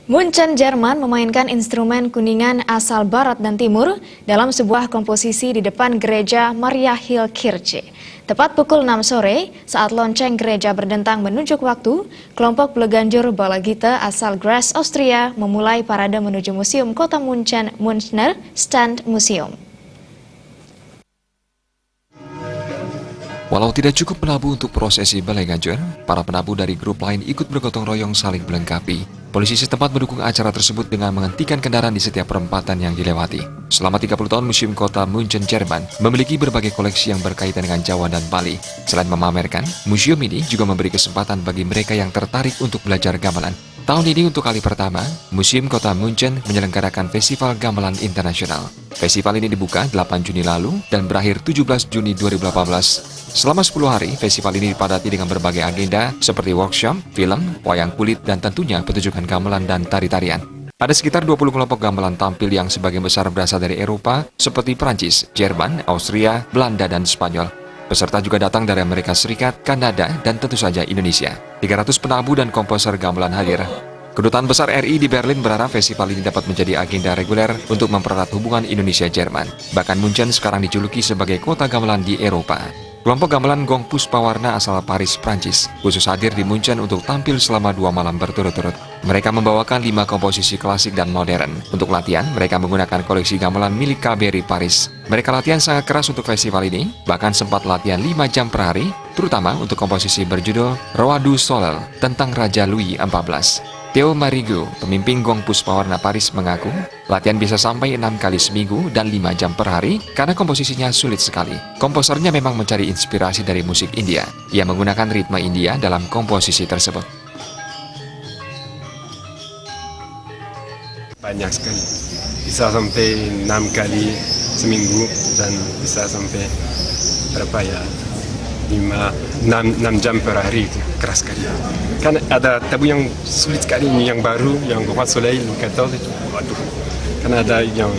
Munchen, Jerman memainkan instrumen kuningan asal barat dan timur dalam sebuah komposisi di depan gereja Mariahilkirche. Tepat pukul 6 sore, saat lonceng gereja berdentang menunjuk waktu, kelompok peleganjur bola gita asal Graz, Austria memulai parade menuju Museum Kota Munchen, Münchner Stand Museum. Walau tidak cukup penabuh untuk prosesi balai ganjur, para penabuh dari grup lain ikut bergotong royong saling melengkapi. Polisi setempat mendukung acara tersebut dengan menghentikan kendaraan di setiap perempatan yang dilewati. Selama 30 tahun, Museum Kota Munchen, Jerman memiliki berbagai koleksi yang berkaitan dengan Jawa dan Bali. Selain memamerkan, museum ini juga memberi kesempatan bagi mereka yang tertarik untuk belajar gamelan. Tahun ini untuk kali pertama, Museum Kota Munchen menyelenggarakan Festival Gamelan Internasional. Festival ini dibuka 8 Juni lalu dan berakhir 17 Juni 2018. Selama 10 hari, festival ini dipadati dengan berbagai agenda seperti workshop, film, wayang kulit, dan tentunya pertunjukan gamelan dan tari-tarian. Ada sekitar 20 kelompok gamelan tampil yang sebagian besar berasal dari Eropa seperti Prancis, Jerman, Austria, Belanda, dan Spanyol. Peserta juga datang dari Amerika Serikat, Kanada, dan tentu saja Indonesia. 300 penabuh dan komposer gamelan hadir. Kedutaan Besar RI di Berlin berharap festival ini dapat menjadi agenda reguler untuk mempererat hubungan Indonesia-Jerman. Bahkan Munchen sekarang dijuluki sebagai kota gamelan di Eropa. Kelompok gamelan Gong Puspawarna asal Paris, Prancis, khusus hadir di Munchen untuk tampil selama 2 malam berturut-turut. Mereka membawakan 5 komposisi klasik dan modern. Untuk latihan, mereka menggunakan koleksi gamelan milik KBRI Paris. Mereka latihan sangat keras untuk festival ini, bahkan sempat latihan 5 jam per hari, terutama untuk komposisi berjudul Roi du Soleil tentang Raja Louis XIV. Theo Marigo, pemimpin Gong Puspawarna Paris, mengaku latihan bisa sampai 6 kali seminggu dan 5 jam per hari karena komposisinya sulit sekali. Komposernya memang mencari inspirasi dari musik India. Ia menggunakan ritme India dalam komposisi tersebut. Banyak sekali, bisa sampai 6 kali seminggu dan bisa sampai berapa ya, 6 jam per hari, itu keras sekali. Kan ada tabu yang sulit sekali, yang baru, yang Roi Soleil 14 itu, waduh. Kan ada yang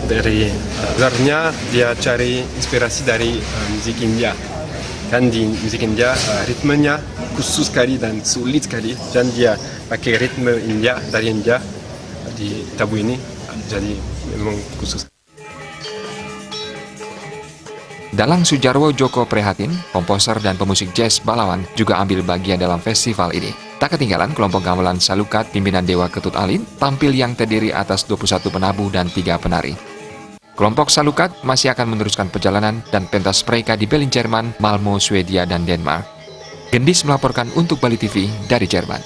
dari dasarnya dia cari inspirasi dari musik India. Kan di musik India ritmenya khusus sekali dan sulit sekali, dan dia pakai ritme India dari India di tabu ini, jadi memang khusus. Dalang Sujarwo Joko Prihatin, komposer dan pemusik jazz Balawan, juga ambil bagian dalam festival ini. Tak ketinggalan kelompok gamelan Salukat pimpinan Dewa Ketut Alin tampil yang terdiri atas 21 penabuh dan 3 penari. Kelompok Salukat masih akan meneruskan perjalanan dan pentas mereka di Berlin, Jerman, Malmo, Swedia, dan Denmark. Gendis melaporkan untuk Bali TV dari Jerman.